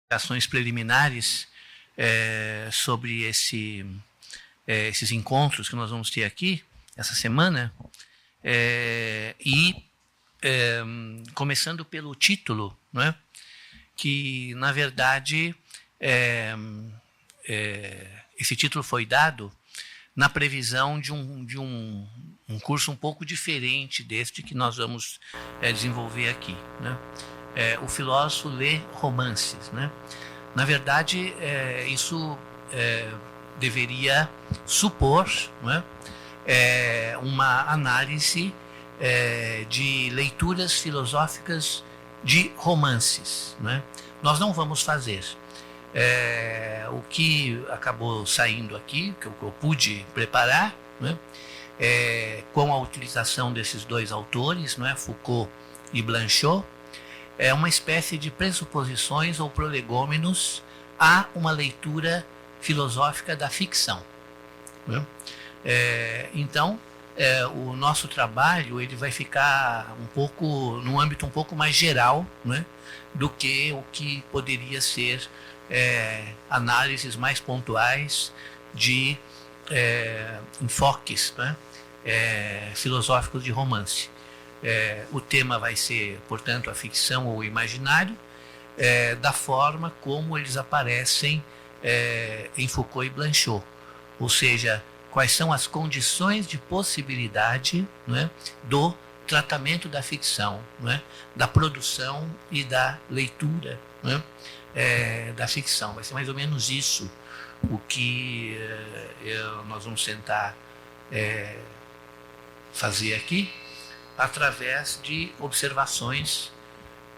ações preliminares sobre esses encontros que nós vamos ter aqui essa semana, começando pelo título, não é? Que, na verdade, esse título foi dado na previsão de um curso um pouco diferente deste que nós vamos desenvolver aqui, né? O filósofo lê romances, né? Na verdade, isso deveria supor, né, uma análise de leituras filosóficas de romances, né? Nós não vamos fazer. O que acabou saindo aqui, que eu pude preparar, né, com a utilização desses dois autores, né, Foucault e Blanchot, é uma espécie de pressuposições ou prolegômenos a uma leitura filosófica da ficção, né? Então, o nosso trabalho ele vai ficar um pouco num âmbito um pouco mais geral, né, do que o que poderia ser análises mais pontuais de enfoques, né, filosóficos de romance. O tema vai ser, portanto, a ficção ou o imaginário, da forma como eles aparecem em Foucault e Blanchot, ou seja, quais são as condições de possibilidade, né, do tratamento da ficção, né, da produção e da leitura, né, da ficção. Vai ser mais ou menos isso o que nós vamos tentar fazer aqui, através de observações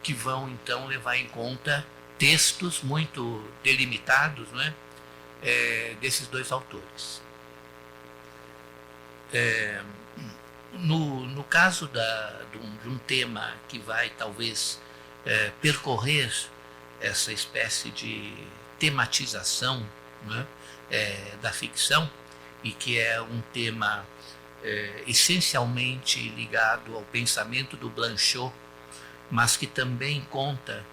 que vão então levar em conta textos muito delimitados, né, desses dois autores. No caso de um tema que vai talvez percorrer essa espécie de tematização, né, da ficção, e que é um tema essencialmente ligado ao pensamento do Blanchot, mas que também conta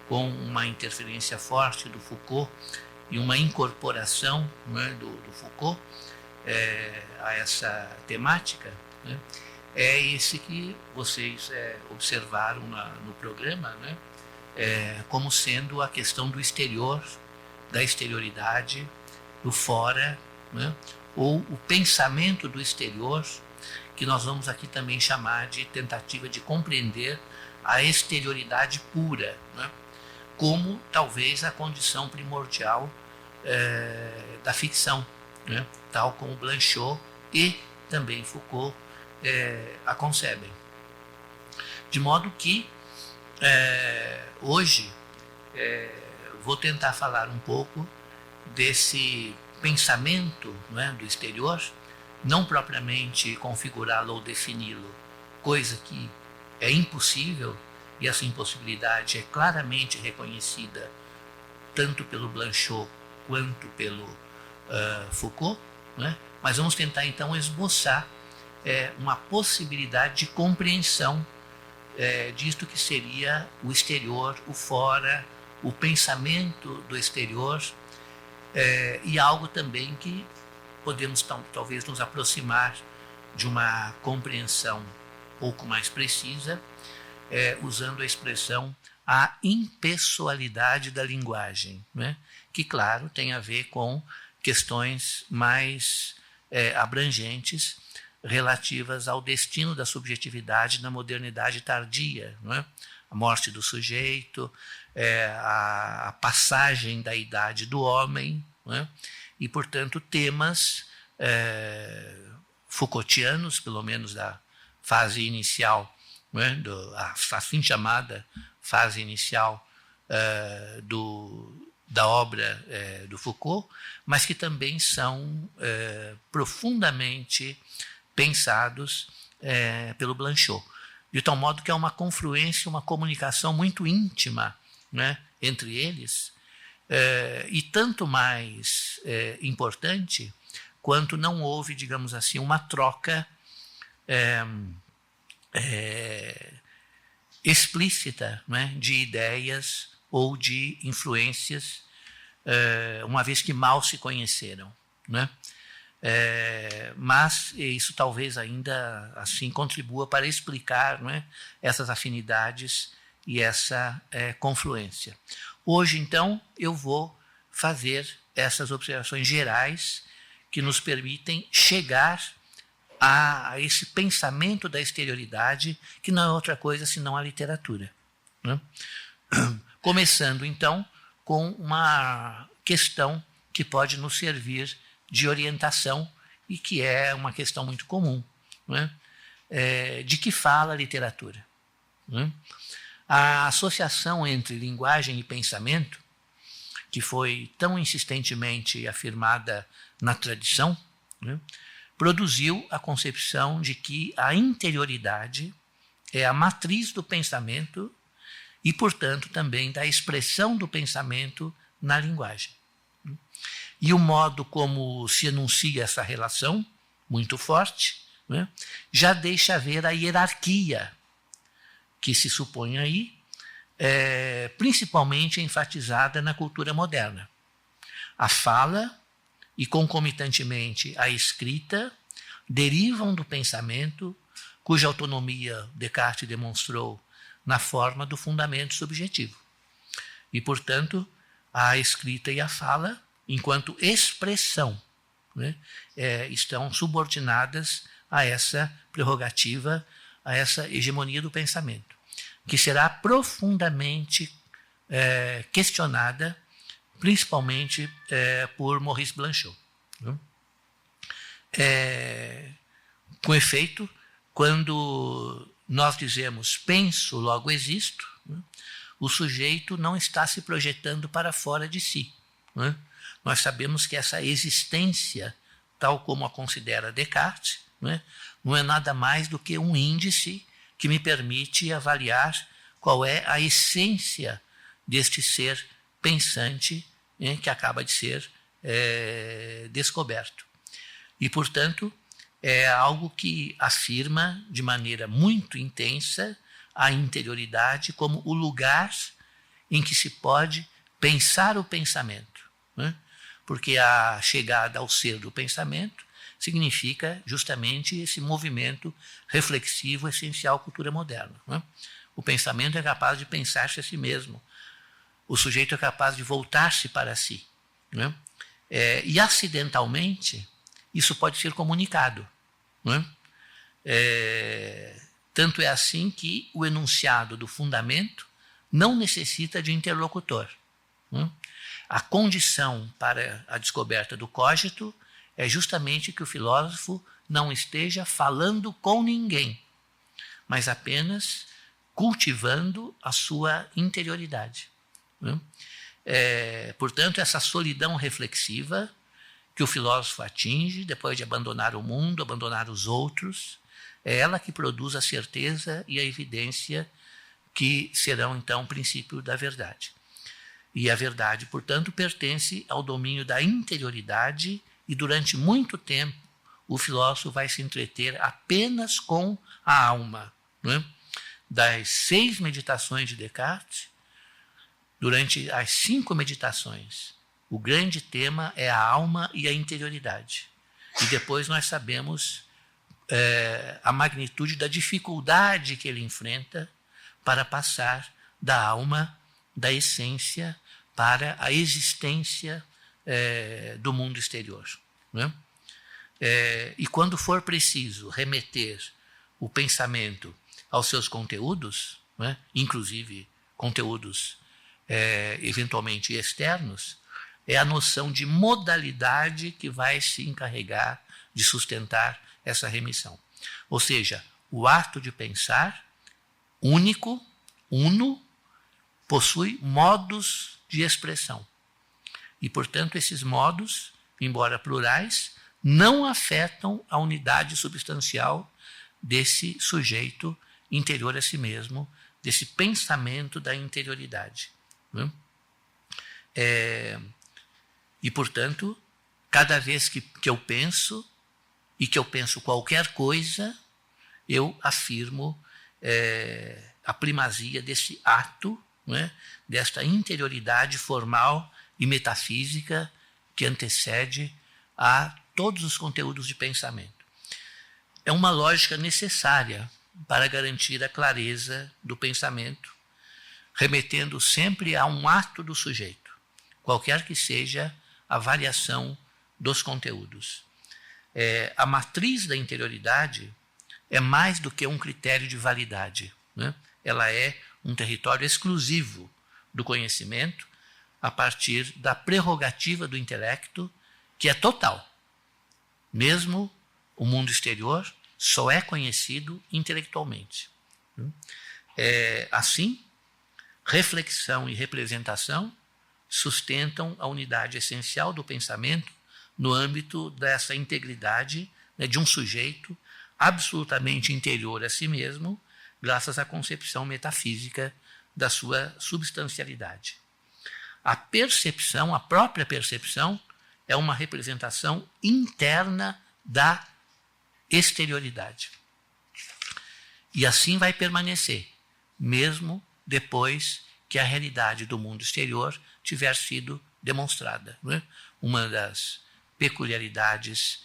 com uma interferência forte do Foucault e uma incorporação, né, do Foucault a essa temática, né, é esse que vocês observaram no programa, né, como sendo a questão do exterior, da exterioridade, do fora, né, ou o pensamento do exterior, que nós vamos aqui também chamar de tentativa de compreender a exterioridade pura, né, como talvez a condição primordial da ficção, né, tal como Blanchot e também Foucault a concebem. De modo que hoje vou tentar falar um pouco desse pensamento, né, do exterior, não propriamente configurá-lo ou defini-lo, coisa que é impossível, e essa impossibilidade é claramente reconhecida tanto pelo Blanchot quanto pelo Foucault, né? Mas vamos tentar então esboçar uma possibilidade de compreensão disto que seria o exterior, o fora, o pensamento do exterior, e algo também que podemos talvez nos aproximar de uma compreensão um pouco mais precisa, usando a expressão a impessoalidade da linguagem, né? Que, claro, tem a ver com questões mais abrangentes relativas ao destino da subjetividade na modernidade tardia, não é? A morte do sujeito, a passagem da idade do homem, não é? E, portanto, temas Foucaultianos, pelo menos da fase inicial, não é? A assim chamada fase inicial da obra do Foucault, mas que também são profundamente pensados pelo Blanchot, de tal modo que há uma confluência, uma comunicação muito íntima, né, entre eles, e tanto mais importante quanto não houve, digamos assim, uma troca explícita, né, de ideias ou de influências, uma vez que mal se conheceram, né? Mas isso talvez ainda assim contribua para explicar, não é, essas afinidades e essa confluência. Hoje, então, eu vou fazer essas observações gerais que nos permitem chegar a esse pensamento da exterioridade, que não é outra coisa senão a literatura, né? Começando, então, com uma questão que pode nos servir de orientação e que é uma questão muito comum, né? De que fala a literatura, né? A associação entre linguagem e pensamento, que foi tão insistentemente afirmada na tradição, né, produziu a concepção de que a interioridade é a matriz do pensamento e, portanto, também da expressão do pensamento na linguagem. E o modo como se enuncia essa relação, muito forte, né, já deixa ver a hierarquia que se supõe aí, principalmente enfatizada na cultura moderna. A fala e, concomitantemente, a escrita derivam do pensamento, cuja autonomia Descartes demonstrou na forma do fundamento subjetivo. E, portanto, a escrita e a fala, enquanto expressão, né, estão subordinadas a essa prerrogativa, a essa hegemonia do pensamento, que será profundamente questionada, principalmente por Maurice Blanchot, né? Com efeito, quando nós dizemos penso, logo existo, né, o sujeito não está se projetando para fora de si, né? Nós sabemos que essa existência, tal como a considera Descartes, né, não é nada mais do que um índice que me permite avaliar qual é a essência deste ser pensante, né, que acaba de ser descoberto. E, portanto, é algo que afirma de maneira muito intensa a interioridade como o lugar em que se pode pensar o pensamento, né? Porque a chegada ao ser do pensamento significa justamente esse movimento reflexivo essencial à cultura moderna, né? O pensamento é capaz de pensar-se a si mesmo. O sujeito é capaz de voltar-se para si, né? E acidentalmente, isso pode ser comunicado, né? Tanto é assim que o enunciado do fundamento não necessita de interlocutor, né? A condição para a descoberta do cogito é justamente que o filósofo não esteja falando com ninguém, mas apenas cultivando a sua interioridade, né? Portanto, essa solidão reflexiva que o filósofo atinge depois de abandonar o mundo, abandonar os outros, é ela que produz a certeza e a evidência que serão, então, o princípio da verdade. E a verdade, portanto, pertence ao domínio da interioridade e, durante muito tempo, o filósofo vai se entreter apenas com a alma, né? Das 6 meditações de Descartes, durante as 5 meditações, o grande tema é a alma e a interioridade. E depois nós sabemos a magnitude da dificuldade que ele enfrenta para passar da alma, da essência, para a existência do mundo exterior, né? E quando for preciso remeter o pensamento aos seus conteúdos, né, inclusive conteúdos eventualmente externos, é a noção de modalidade que vai se encarregar de sustentar essa remissão. Ou seja, o ato de pensar, único, uno, possui modos de expressão. E, portanto, esses modos, embora plurais, não afetam a unidade substancial desse sujeito interior a si mesmo, desse pensamento da interioridade, né? E, portanto, cada vez que eu penso, e que eu penso qualquer coisa, eu afirmo a primazia desse ato não é? Desta interioridade formal e metafísica que antecede a todos os conteúdos de pensamento. É uma lógica necessária para garantir a clareza do pensamento, remetendo sempre a um ato do sujeito, qualquer que seja a variação dos conteúdos. A matriz da interioridade é mais do que um critério de validade, né? Ela é um território exclusivo do conhecimento a partir da prerrogativa do intelecto, que é total. Mesmo o mundo exterior só é conhecido intelectualmente. Assim, reflexão e representação sustentam a unidade essencial do pensamento no âmbito dessa integridade, né, de um sujeito absolutamente interior a si mesmo, graças à concepção metafísica da sua substancialidade. A percepção, a própria percepção, é uma representação interna da exterioridade. E assim vai permanecer, mesmo depois que a realidade do mundo exterior tiver sido demonstrada, não é? Uma das peculiaridades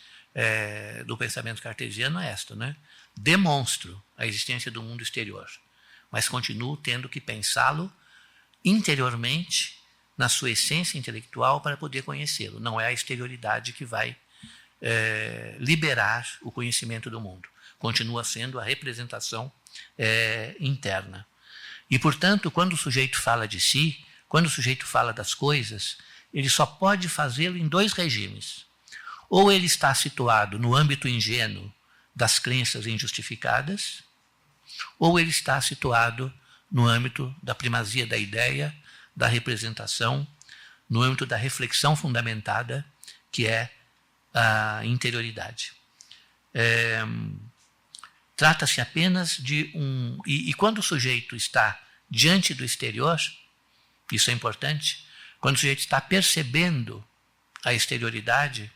do pensamento cartesiano é esta, né? Demonstro a existência do mundo exterior, mas continuo tendo que pensá-lo interiormente, na sua essência intelectual, para poder conhecê-lo. Não é a exterioridade que vai liberar o conhecimento do mundo. Continua sendo a representação interna. E, portanto, quando o sujeito fala de si, quando o sujeito fala das coisas, ele só pode fazê-lo em dois regimes. Ou ele está situado no âmbito ingênuo das crenças injustificadas, ou ele está situado no âmbito da primazia da ideia, da representação, no âmbito da reflexão fundamentada, que é a interioridade. Trata-se apenas de um... E quando o sujeito está diante do exterior, isso é importante, quando o sujeito está percebendo a exterioridade,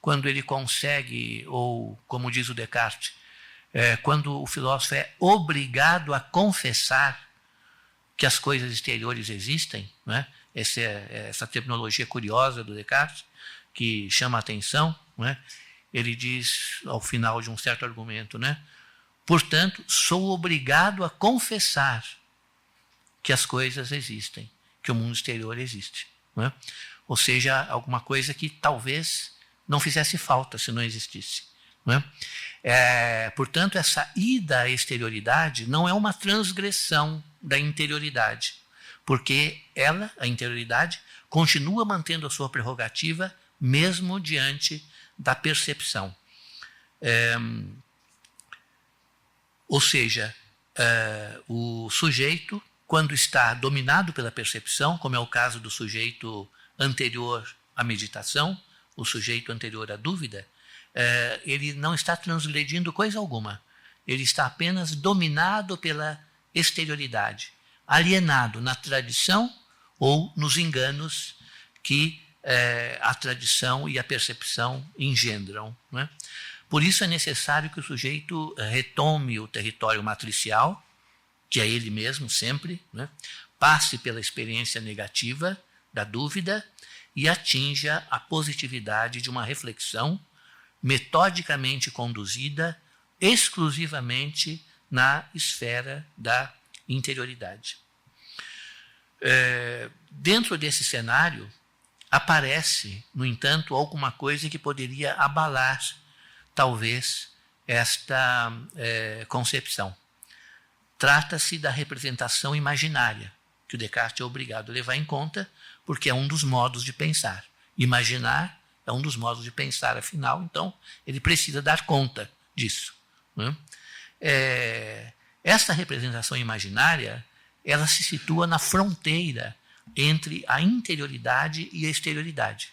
quando ele consegue, ou como diz o Descartes, quando o filósofo é obrigado a confessar que as coisas exteriores existem, né? Essa terminologia curiosa do Descartes, que chama a atenção, né? Ele diz, ao final de um certo argumento, né? Portanto, sou obrigado a confessar que as coisas existem, que o mundo exterior existe, né? Ou seja, alguma coisa que talvez não fizesse falta se não existisse, né? Portanto, essa ida à exterioridade não é uma transgressão da interioridade, porque ela, a interioridade, continua mantendo a sua prerrogativa mesmo diante da percepção. Ou seja, o sujeito, quando está dominado pela percepção, como é o caso do sujeito anterior à meditação, o sujeito anterior à dúvida, ele não está transgredindo coisa alguma. Ele está apenas dominado pela exterioridade, alienado na tradição ou nos enganos que a tradição e a percepção engendram, né? Por isso é necessário que o sujeito retome o território matricial, que é ele mesmo sempre, né? Passe pela experiência negativa da dúvida e atinja a positividade de uma reflexão metodicamente conduzida exclusivamente na esfera da interioridade. Dentro desse cenário, aparece, no entanto, alguma coisa que poderia abalar, talvez, esta concepção. Trata-se da representação imaginária, que o Descartes é obrigado a levar em conta, porque é um dos modos de pensar. Imaginar é um dos modos de pensar, afinal, então ele precisa dar conta disso, né? Essa representação imaginária, ela se situa na fronteira entre a interioridade e a exterioridade,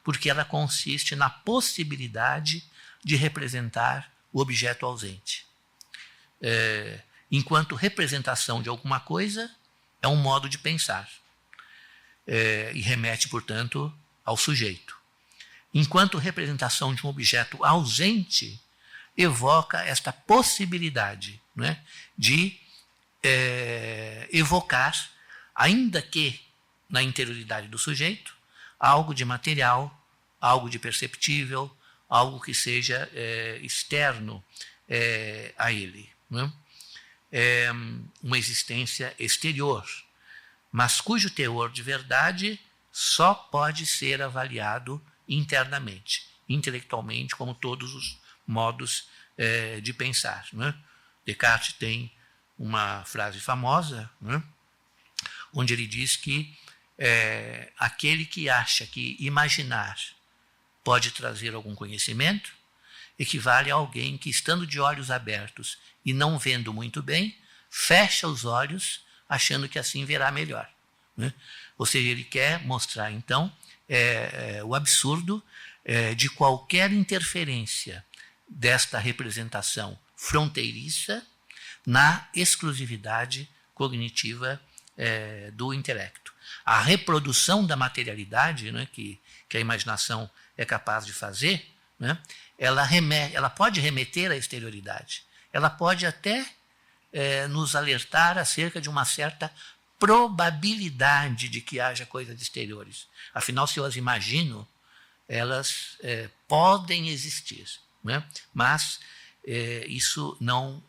porque ela consiste na possibilidade de representar o objeto ausente. Enquanto representação de alguma coisa é um modo de pensar, e remete, portanto, ao sujeito. Enquanto representação de um objeto ausente evoca esta possibilidade, né, de evocar ainda que na interioridade do sujeito, algo de material, algo de perceptível, algo que seja externo a ele. Né? Uma existência exterior, mas cujo teor de verdade só pode ser avaliado internamente, intelectualmente, como todos os modos de pensar. Né? Descartes tem uma frase famosa, né? Onde ele diz que aquele que acha que imaginar pode trazer algum conhecimento equivale a alguém que, estando de olhos abertos e não vendo muito bem, fecha os olhos achando que assim verá melhor. Né? Ou seja, ele quer mostrar, então, o absurdo de qualquer interferência desta representação fronteiriça na exclusividade cognitiva do intelecto. A reprodução da materialidade, né, que a imaginação é capaz de fazer, né, ela pode remeter à exterioridade. Ela pode até nos alertar acerca de uma certa probabilidade de que haja coisas exteriores. Afinal, se eu as imagino, elas podem existir. Né? Mas isso não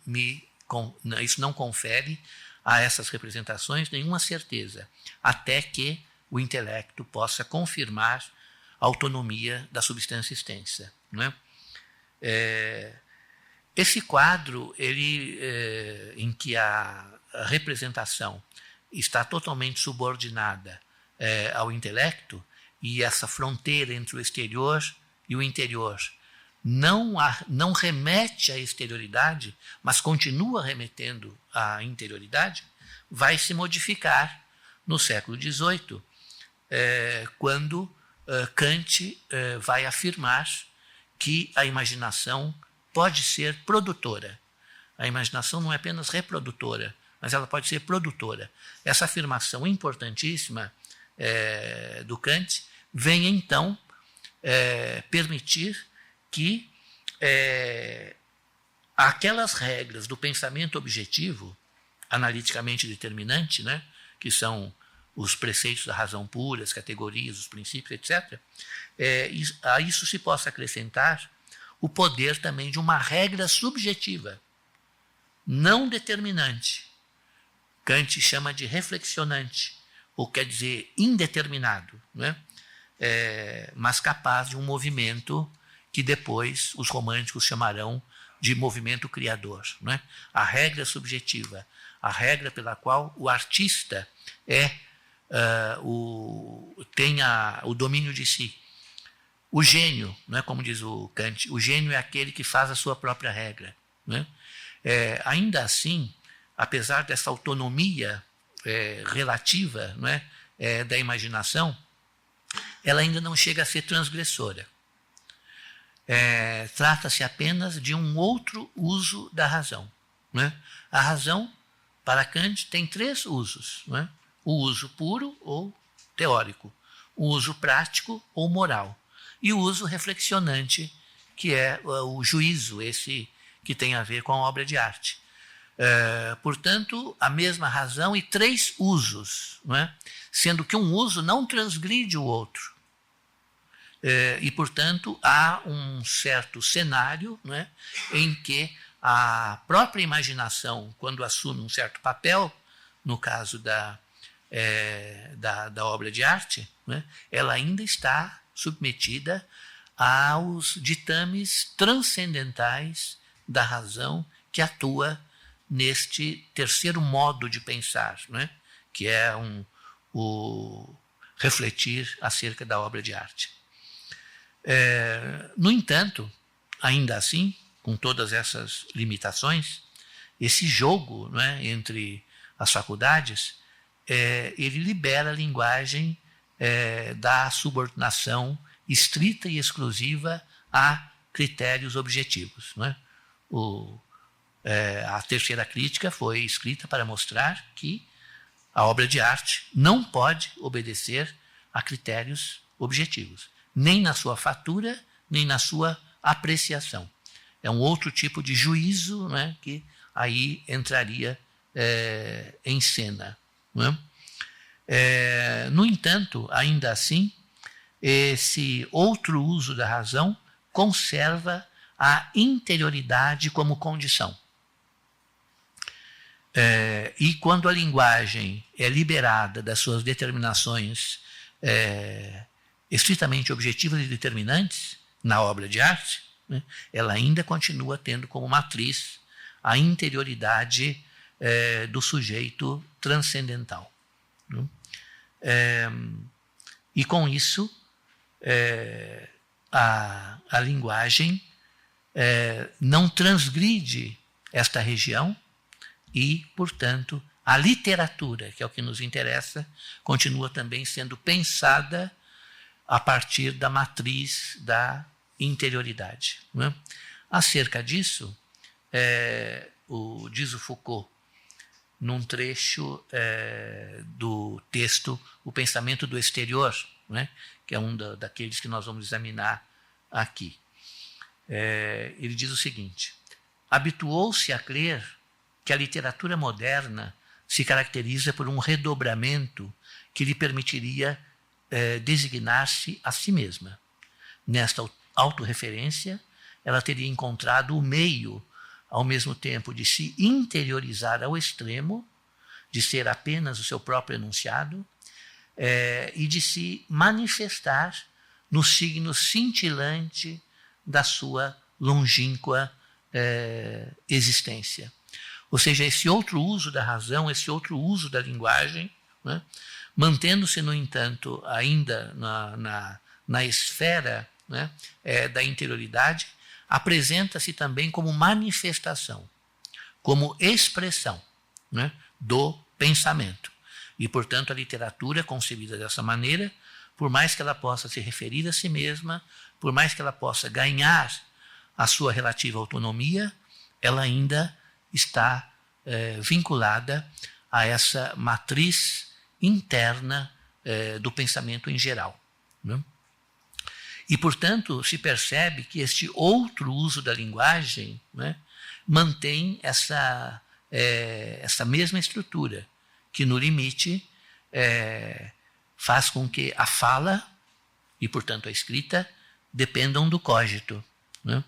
confere a essas representações nenhuma certeza, até que o intelecto possa confirmar a autonomia da substância extensa. Né? Esse quadro, em que a representação está totalmente subordinada ao intelecto, e essa fronteira entre o exterior e o interior não remete à exterioridade, mas continua remetendo à interioridade, vai se modificar no século XVIII, quando Kant vai afirmar que a imaginação pode ser produtora. A imaginação não é apenas reprodutora, mas ela pode ser produtora. Essa afirmação importantíssima do Kant vem, então, permitir que aquelas regras do pensamento objetivo, analiticamente determinante, né, que são os preceitos da razão pura, as categorias, os princípios, etc., a isso se possa acrescentar o poder também de uma regra subjetiva, não determinante. Kant chama de reflexionante, ou quer dizer indeterminado, né? Mas capaz de um movimento que depois os românticos chamarão de movimento criador. Né? A regra subjetiva, a regra pela qual o artista tem o domínio de si. O gênio, né, como diz o Kant, o gênio é aquele que faz a sua própria regra. Né? Ainda assim, apesar dessa autonomia relativa, né, da imaginação, ela ainda não chega a ser transgressora. Trata-se apenas de um outro uso da razão. Né? A razão, para Kant, tem 3 usos. Né? O uso puro ou teórico, o uso prático ou moral, e o uso reflexionante, que é o juízo, esse que tem a ver com a obra de arte. Portanto, a mesma razão e 3 usos, não é? Sendo que um uso não transgride o outro. E, portanto, há um certo cenário, não é, em que a própria imaginação, quando assume um certo papel, no caso da obra de arte, não é, ela ainda está submetida aos ditames transcendentais da razão que atua neste terceiro modo de pensar, não é? Que é o refletir acerca da obra de arte. No entanto, ainda assim, com todas essas limitações, esse jogo, não é, entre as faculdades, ele libera a linguagem da subordinação estrita e exclusiva a critérios objetivos. Não é? A terceira crítica foi escrita para mostrar que a obra de arte não pode obedecer a critérios objetivos, nem na sua fatura, nem na sua apreciação. É um outro tipo de juízo, não é, que aí entraria em cena. Não é? No entanto, ainda assim, esse outro uso da razão conserva a interioridade como condição. E quando a linguagem é liberada das suas determinações estritamente objetivas e determinantes na obra de arte, né, ela ainda continua tendo como matriz a interioridade do sujeito transcendental. Né? E com isso, a linguagem não transgride esta região e, portanto, a literatura, que é o que nos interessa, continua também sendo pensada a partir da matriz da interioridade. Né? Acerca disso, diz o Foucault, num trecho do texto O Pensamento do Exterior, né? Que é um daqueles que nós vamos examinar aqui. Ele diz o seguinte: habituou-se a crer que a literatura moderna se caracteriza por um redobramento que lhe permitiria designar-se a si mesma. Nesta autorreferência, ela teria encontrado o meio, ao mesmo tempo, de se interiorizar ao extremo, de ser apenas o seu próprio enunciado, e de se manifestar no signo cintilante da sua longínqua existência. Ou seja, esse outro uso da razão, esse outro uso da linguagem, né, mantendo-se, no entanto, ainda na esfera, né, da interioridade, apresenta-se também como manifestação, como expressão, né, do pensamento. E, portanto, a literatura concebida dessa maneira, por mais que ela possa se referir a si mesma, por mais que ela possa ganhar a sua relativa autonomia, ela ainda está vinculada a essa matriz interna do pensamento em geral. Né? E, portanto, se percebe que este outro uso da linguagem, né, mantém essa mesma estrutura, que no limite faz com que a fala e, portanto, a escrita dependam do cogito, né?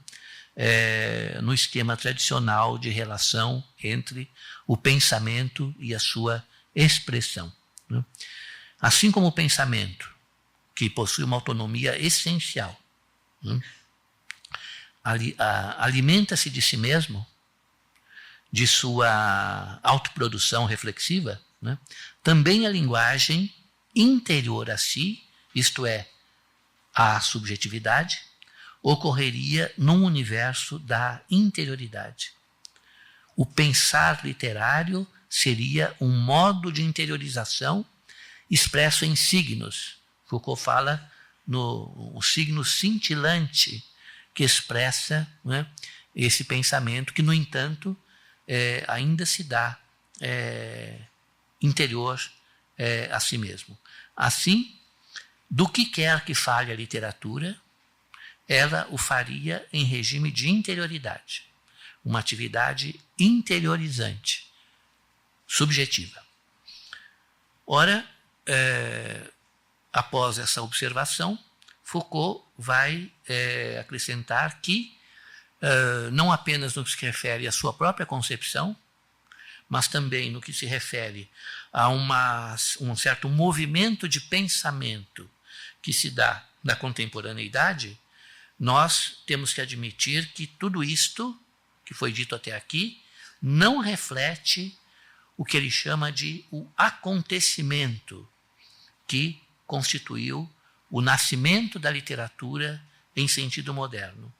No esquema tradicional de relação entre o pensamento e a sua expressão. Né? Assim como o pensamento, que possui uma autonomia essencial, né, alimenta-se de si mesmo, de sua autoprodução reflexiva, né, também a linguagem interior a si, isto é, a subjetividade, ocorreria num universo da interioridade. O pensar literário seria um modo de interiorização expresso em signos. Foucault fala no signo cintilante que expressa, né, esse pensamento que, no entanto, ainda se dá interior a si mesmo. Assim, do que quer que fale a literatura, ela o faria em regime de interioridade, uma atividade interiorizante, subjetiva. Ora, após essa observação, Foucault vai acrescentar que, não apenas no que se refere à sua própria concepção, mas também no que se refere a um certo movimento de pensamento que se dá na contemporaneidade, nós temos que admitir que tudo isto que foi dito até aqui não reflete o que ele chama de o acontecimento que constituiu o nascimento da literatura em sentido moderno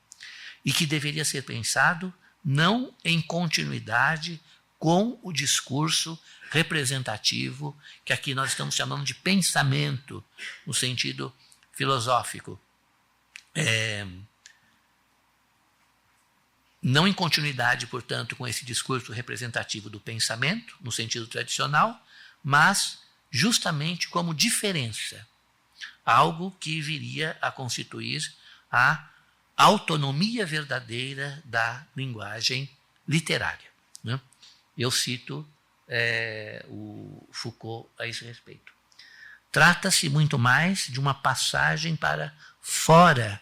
e que deveria ser pensado não em continuidade com o discurso representativo que aqui nós estamos chamando de pensamento no sentido filosófico. Não em continuidade, portanto, com esse discurso representativo do pensamento, no sentido tradicional, mas justamente como diferença, algo que viria a constituir a autonomia verdadeira da linguagem literária. Né? Eu cito o Foucault a esse respeito. trata-se muito mais de uma passagem para fora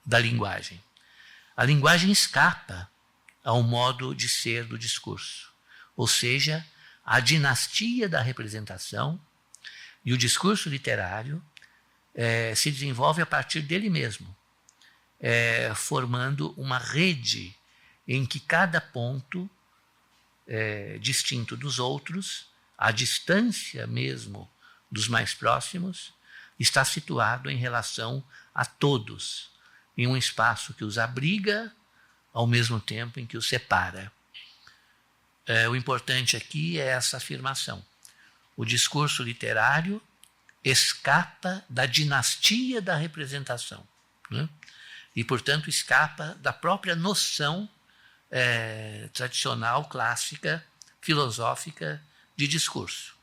da linguagem. A linguagem escapa ao modo de ser do discurso, ou seja, a dinastia da representação e o discurso literário se desenvolve a partir dele mesmo, formando uma rede em que cada ponto distinto dos outros, a distância mesmo dos mais próximos, está situado em relação a todos, em um espaço que os abriga ao mesmo tempo em que os separa. O importante aqui é essa afirmação. O discurso literário escapa da dinastia da representação, né? E, portanto, escapa da própria noção tradicional, clássica, filosófica de discurso.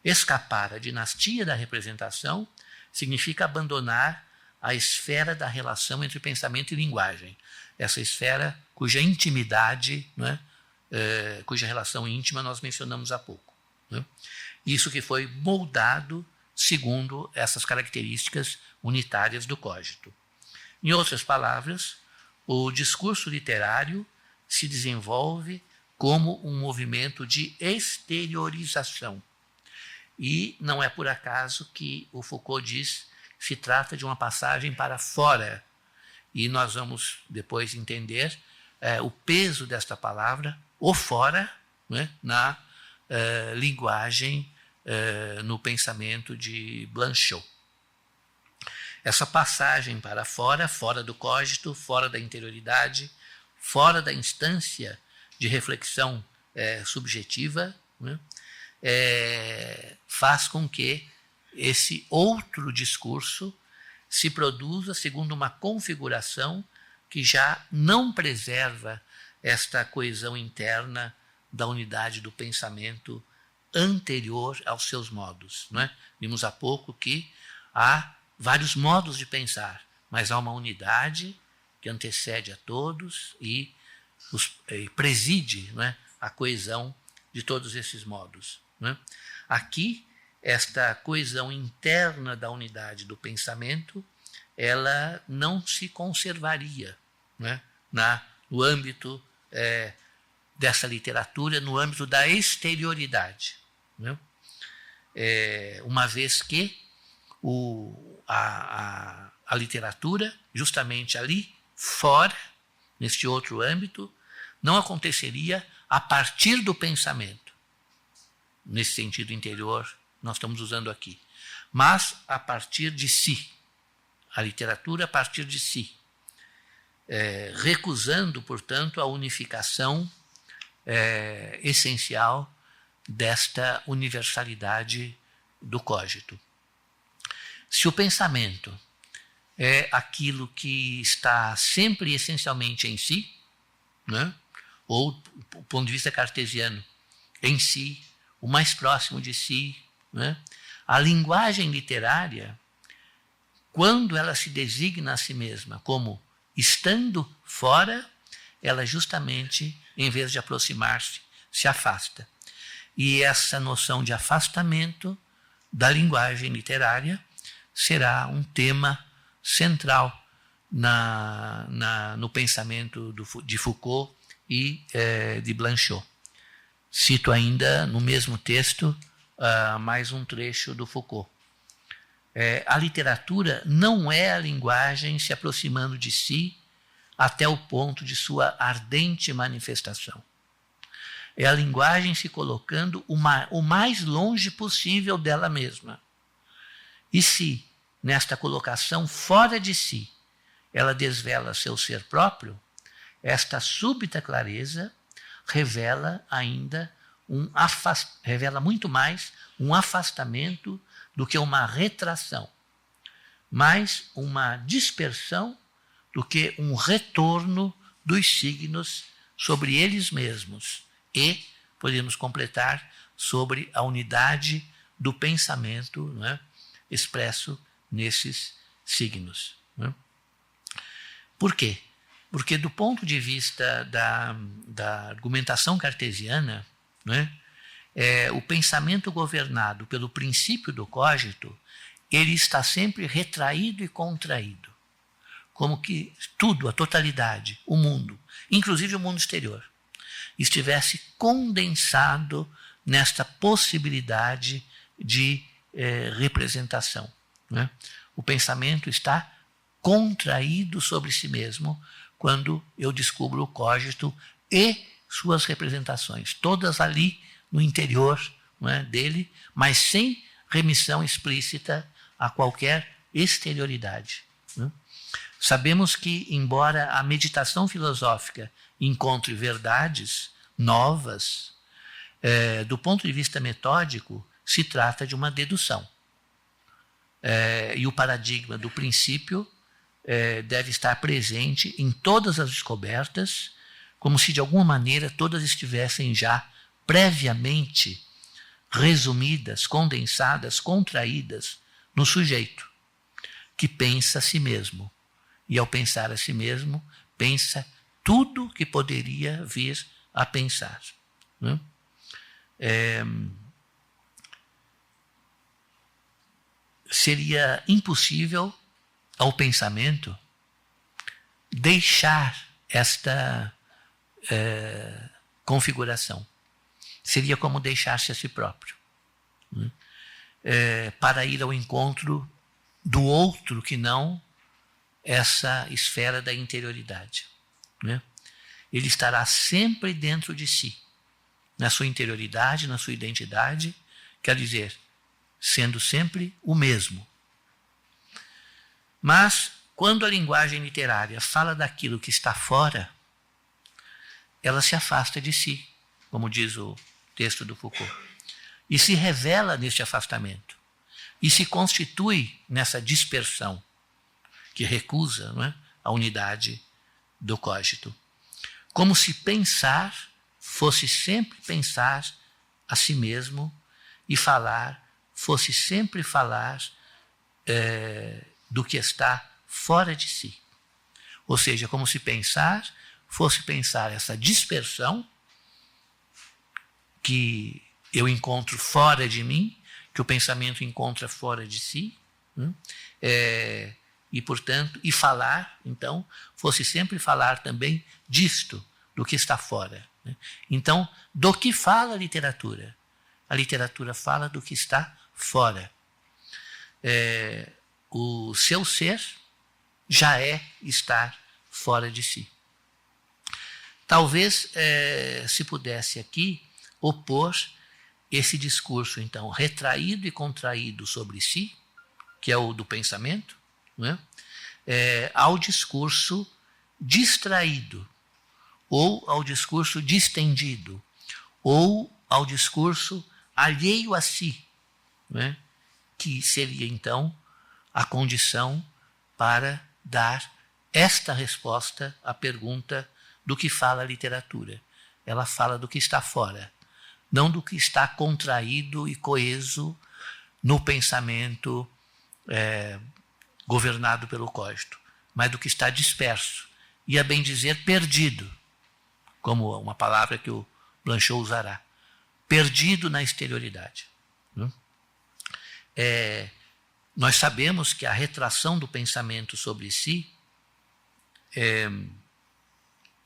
Escapar à dinastia da representação significa abandonar a esfera da relação entre pensamento e linguagem, essa esfera cuja intimidade, né, cuja relação íntima nós mencionamos há pouco, né? Isso que foi moldado segundo essas características unitárias do cogito. Em outras palavras, o discurso literário se desenvolve como um movimento de exteriorização. E não é por acaso que o Foucault diz que se trata de uma passagem para fora. E nós vamos depois entender o peso desta palavra, o fora, né, na linguagem, no pensamento de Blanchot. Essa passagem para fora, fora do cogito, fora da interioridade, fora da instância de reflexão subjetiva, né, faz com que esse outro discurso se produza segundo uma configuração que já não preserva esta coesão interna da unidade do pensamento anterior aos seus modos, não é? Vimos há pouco que há vários modos de pensar, mas há uma unidade que antecede a todos e preside, não é, a coesão de todos esses modos, não é? Aqui, esta coesão interna da unidade do pensamento, ela não se conservaria, não é, no âmbito dessa literatura, no âmbito da exterioridade, não é? Uma vez que a literatura, justamente ali fora, neste outro âmbito, não aconteceria a partir do pensamento, nesse sentido interior nós estamos usando aqui, mas a partir de si, a literatura a partir de si, recusando, portanto, a unificação essencial desta universalidade do cogito. Se o pensamento é aquilo que está sempre essencialmente em si, né? Ou, do ponto de vista cartesiano, em si, o mais próximo de si, né? A linguagem literária, quando ela se designa a si mesma como estando fora, ela justamente, em vez de aproximar-se, se afasta. E essa noção de afastamento da linguagem literária será um tema central no pensamento de Foucault e de Blanchot. Cito ainda no mesmo texto mais um trecho do Foucault. A literatura não é a linguagem se aproximando de si até o ponto de sua ardente manifestação. É a linguagem se colocando o mais longe possível dela mesma. E se, nesta colocação fora de si, ela desvela seu ser próprio, esta súbita clareza revela ainda revela muito mais um afastamento do que uma retração, mais uma dispersão do que um retorno dos signos sobre eles mesmos e, podemos completar, sobre a unidade do pensamento, não é, expresso nesses signos. Não é? Por quê? Porque do ponto de vista da argumentação cartesiana, não é, O pensamento governado pelo princípio do cogito, ele está sempre retraído e contraído, como que tudo, a totalidade, o mundo, inclusive o mundo exterior, estivesse condensado nesta possibilidade de representação, né? O pensamento está contraído sobre si mesmo quando eu descubro o cogito e suas representações, todas ali no interior, não é, dele, mas sem remissão explícita a qualquer exterioridade, né? Sabemos que, embora a meditação filosófica encontre verdades novas, do ponto de vista metódico, se trata de uma dedução. E o paradigma do princípio deve estar presente em todas as descobertas, como se de alguma maneira todas estivessem já previamente resumidas, condensadas, contraídas no sujeito, que pensa a si mesmo. E ao pensar a si mesmo, pensa tudo que poderia vir a pensar, né? Seria impossível ao pensamento deixar esta configuração. Seria como deixar-se a si próprio, né? Para ir ao encontro do outro que não essa esfera da interioridade, né? Ele estará sempre dentro de si, na sua interioridade, na sua identidade, quer dizer, sendo sempre o mesmo. Mas, quando a linguagem literária fala daquilo que está fora, ela se afasta de si, como diz o texto do Foucault, e se revela neste afastamento, e se constitui nessa dispersão, que recusa, não é, a unidade do cogito. Como se pensar fosse sempre pensar a si mesmo e falar fosse sempre falar do que está fora de si. Ou seja, como se pensar fosse pensar essa dispersão que eu encontro fora de mim, que o pensamento encontra fora de si, né? E, portanto, e falar, então, fosse sempre falar também disto, do que está fora, né? Então, do que fala a literatura? A literatura fala do que está fora. O seu ser já é estar fora de si. Talvez se pudesse aqui opor esse discurso, então, retraído e contraído sobre si, que é o do pensamento, né? Ao discurso distraído, ou ao discurso distendido, ou ao discurso alheio a si, né? Que seria, então, a condição para dar esta resposta à pergunta do que fala a literatura. Ela fala do que está fora, não do que está contraído e coeso no pensamento governado pelo cogito, mas do que está disperso, e a bem dizer perdido, como uma palavra que o Blanchot usará, perdido na exterioridade. Nós sabemos que a retração do pensamento sobre si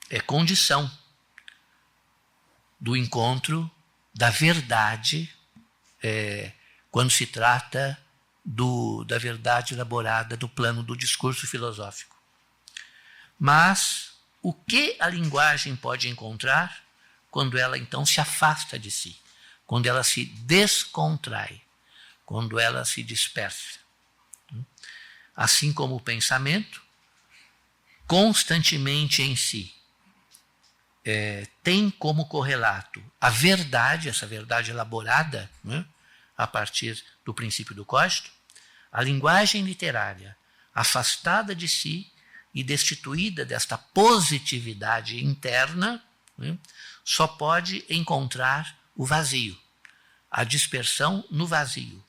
é condição do encontro da verdade, quando se trata da verdade elaborada do plano do discurso filosófico. Mas o que a linguagem pode encontrar quando ela então se afasta de si, quando ela se descontrai, quando ela se dispersa? Assim como o pensamento, constantemente em si, tem como correlato a verdade, essa verdade elaborada, né, a partir do princípio do cogito, a linguagem literária, afastada de si e destituída desta positividade interna, né, só pode encontrar o vazio, a dispersão no vazio,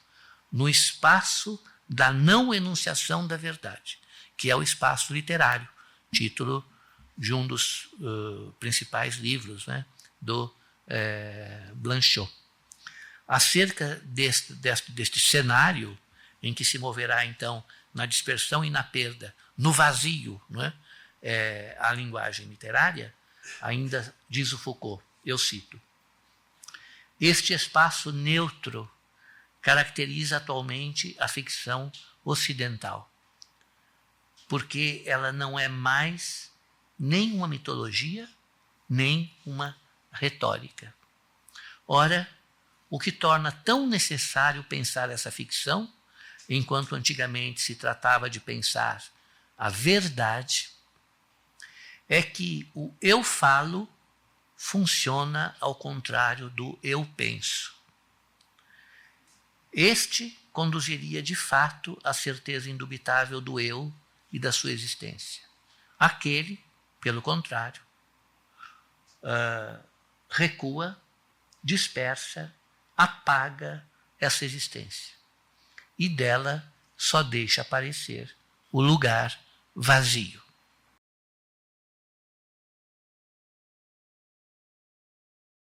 no espaço da não enunciação da verdade, que é o espaço literário, título de um dos principais livros, né, do Blanchot. acerca deste cenário em que se moverá, então, na dispersão e na perda, no vazio, não é? A linguagem literária, ainda diz o Foucault, eu cito: este espaço neutro caracteriza atualmente a ficção ocidental, porque ela não é mais nem uma mitologia, nem uma retórica. Ora, o que torna tão necessário pensar essa ficção, enquanto antigamente se tratava de pensar a verdade, é que o eu falo funciona ao contrário do eu penso. Este conduziria de fato à certeza indubitável do eu e da sua existência. Aquele, pelo contrário, recua, dispersa, apaga essa existência e dela só deixa aparecer o lugar vazio.